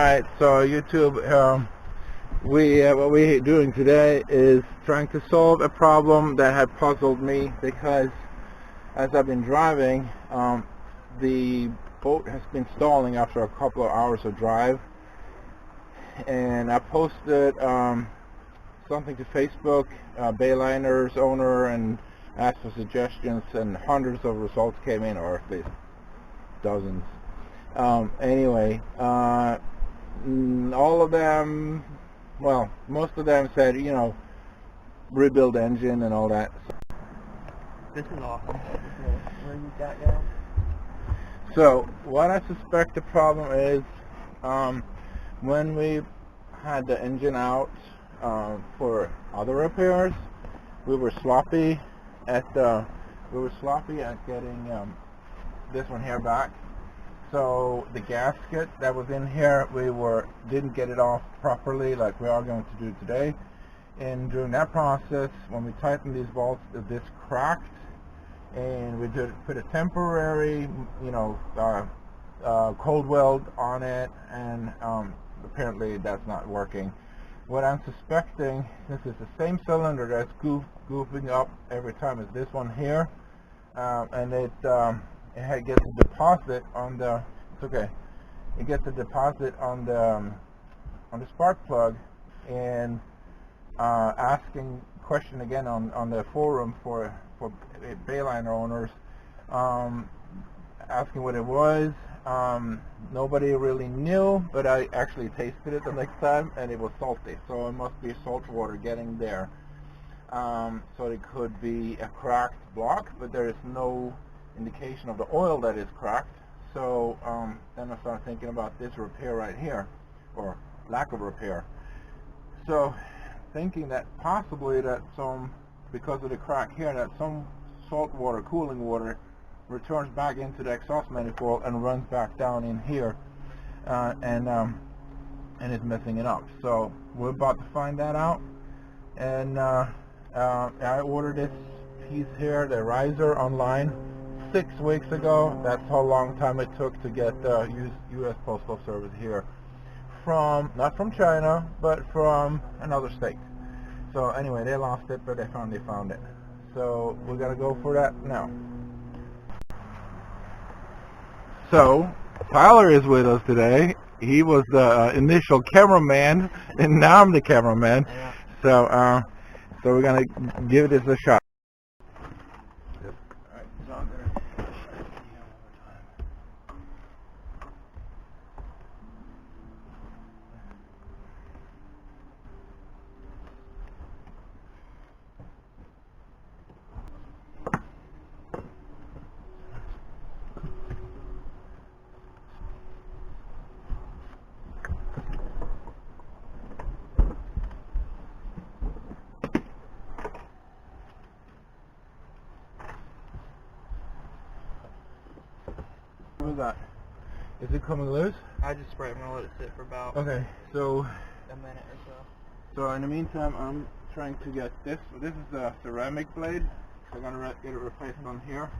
Alright, so YouTube, what we're doing today is trying to solve a problem that had puzzled me, because as I've been driving, the boat has been stalling after a couple of hours of drive, and I posted something to Facebook, Bayliner's owner, and asked for suggestions, and hundreds of results came in, or at least dozens. Anyway, all of them, well, most of them said, you know, rebuild engine and all that. This is awesome. Where you got now? So what I suspect the problem is, when we had the engine out for other repairs, we were sloppy at getting this one here back. So the gasket that was in here, didn't get it off properly like we are going to do today. And during that process, when we tightened these bolts, this cracked, and we put a temporary, cold weld on it, and apparently that's not working. What I'm suspecting, this is the same cylinder that's goofing up every time as this one here, and it gets a deposit on the. It's okay. It gets a deposit on the spark plug, and asking question again on the forum for Bayliner owners, asking what it was. Nobody really knew, but I actually tasted it the next time, and it was salty. So it must be salt water getting there. So it could be a cracked block, but there is no indication of the oil that is cracked. So then I started thinking about this repair right here, or lack of repair. So thinking that possibly that because of the crack here, that some salt water, cooling water, returns back into the exhaust manifold and runs back down in here, and is messing it up. So we're about to find that out. And I ordered this piece here, the riser, online 6 weeks ago. That's how long time it took to get the U.S. Postal Service here, not from China, but from another state. So anyway, they lost it, but they found it. So we're gonna go for that now. So Tyler is with us today. He was the initial cameraman, and now I'm the cameraman. Yeah. So we're gonna give this a shot. Yep. All right, so I'm gonna try it one more time. What was that? Is it coming loose? I just spray it. I'm gonna let it sit for about Okay, so a minute or so. So in the meantime, I'm trying to get this. This is the ceramic blade. So I'm gonna get it replaced on here.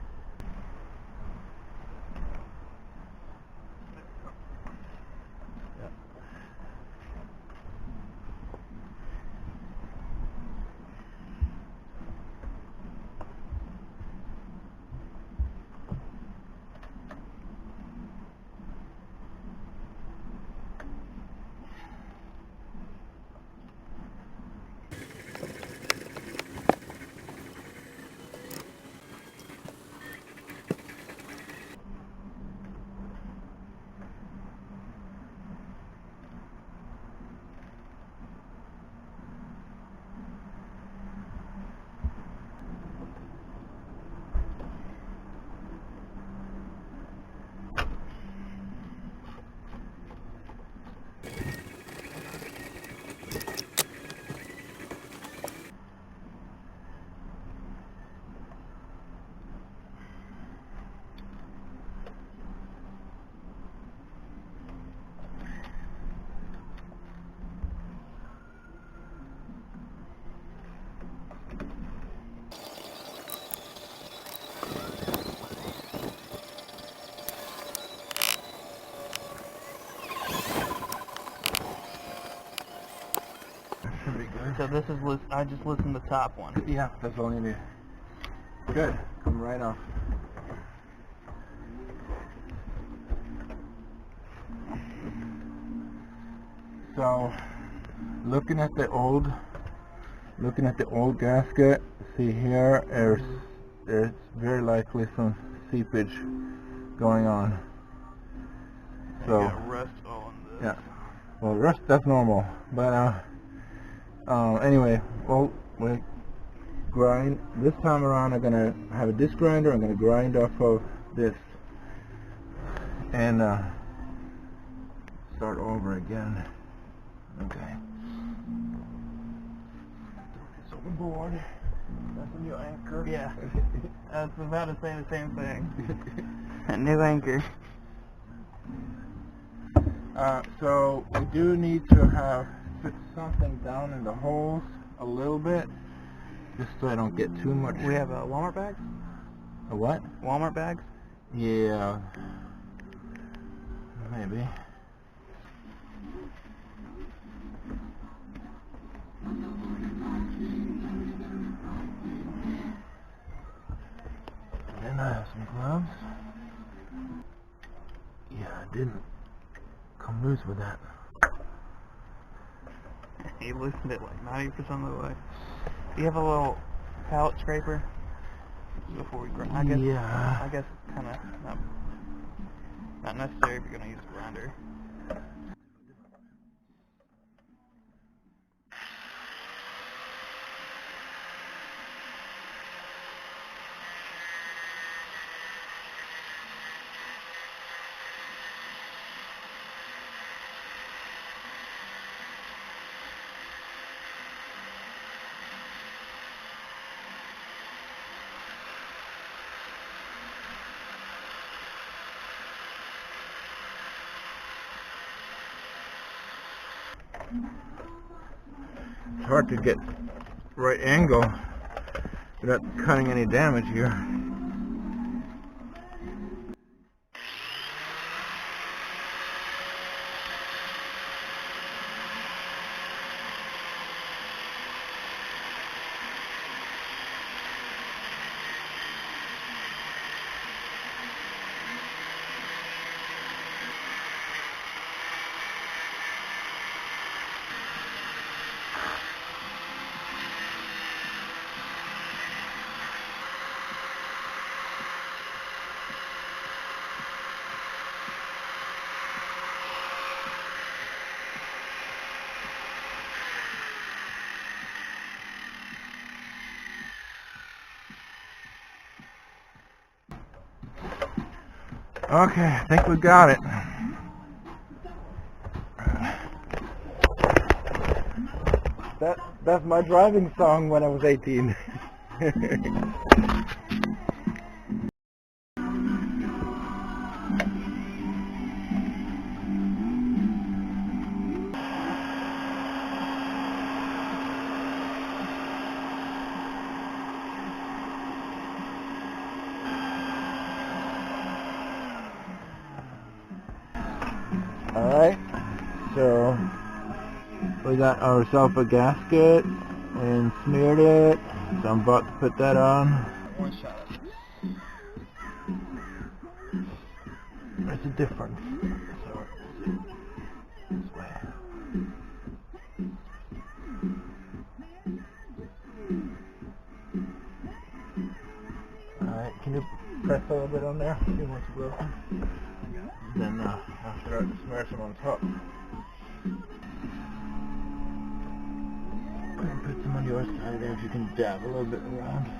So this is I just loosened the top one. Yeah, that's all you need. Good. Come right off. So, looking at the old gasket, see here, there's very likely some seepage going on. So, rust on this. yeah. Well, rust, that's normal. But anyway, well, we grind. This time around, I'm gonna have a disc grinder. I'm gonna grind off of this and start over again. Okay. It's overboard. That's a new anchor. Yeah. I was about to say the same thing. A new anchor. So we do need to put something down in the holes a little bit, just so I don't get too much. We have Walmart bags? A what? Walmart bags? Yeah. Maybe. Then I have some gloves. Yeah, I didn't come loose with that. He loosened it like 90% of the way. Do you have a little pallet scraper before we grind? I guess, yeah. I guess kind of not necessary if you're going to use a grinder. It's hard to get right angle without cutting any damage here. Okay, I think we got it. That's my driving song when I was 18. Alright, so we got ourselves a gasket and smeared it, so I'm about to put that on. One shot of it. There's a difference. So, this way. Alright, can you press a little bit on there? See once you go. Then after that, smear some on top. And put some on your side there if you can dab a little bit around.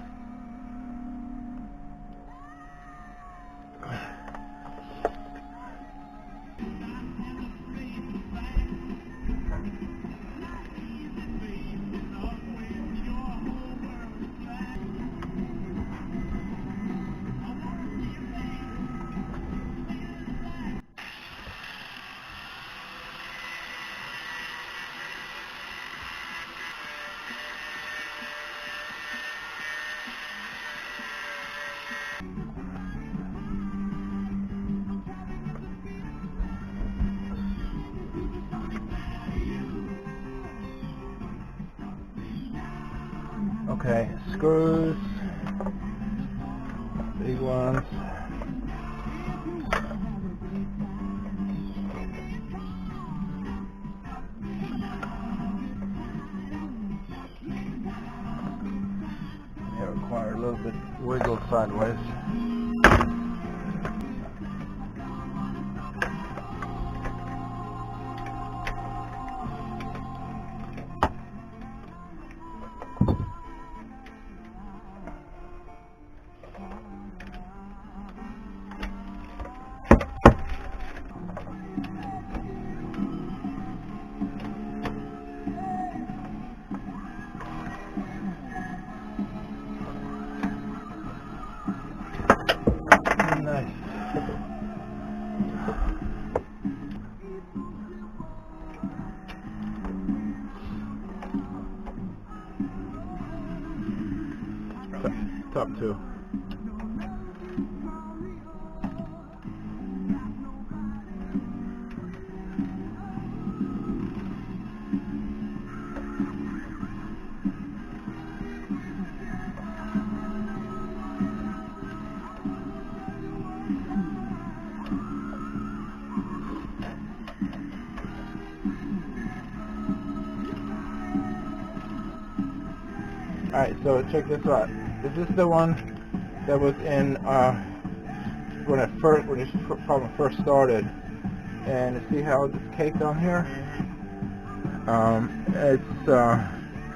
Okay, screws, big ones. They require a little bit wiggle sideways. Nice. Top two. Alright, so check this out. This is the one that was in when this problem first started. And you see how it's caked on here? It's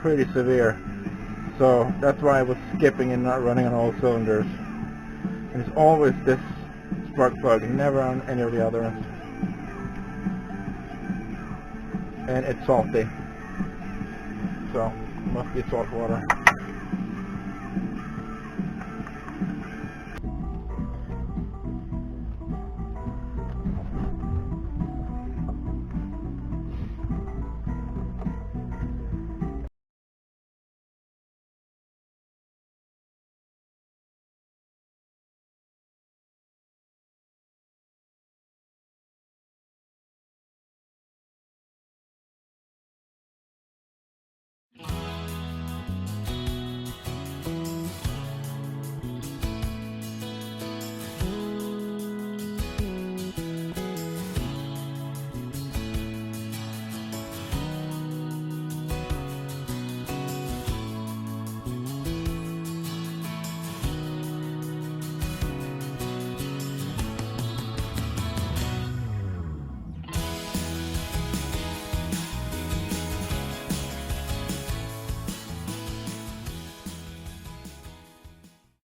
pretty severe. So that's why I was skipping and not running on all cylinders. And it's always this spark plug, never on any of the other ones. And it's salty. So, must be salt water.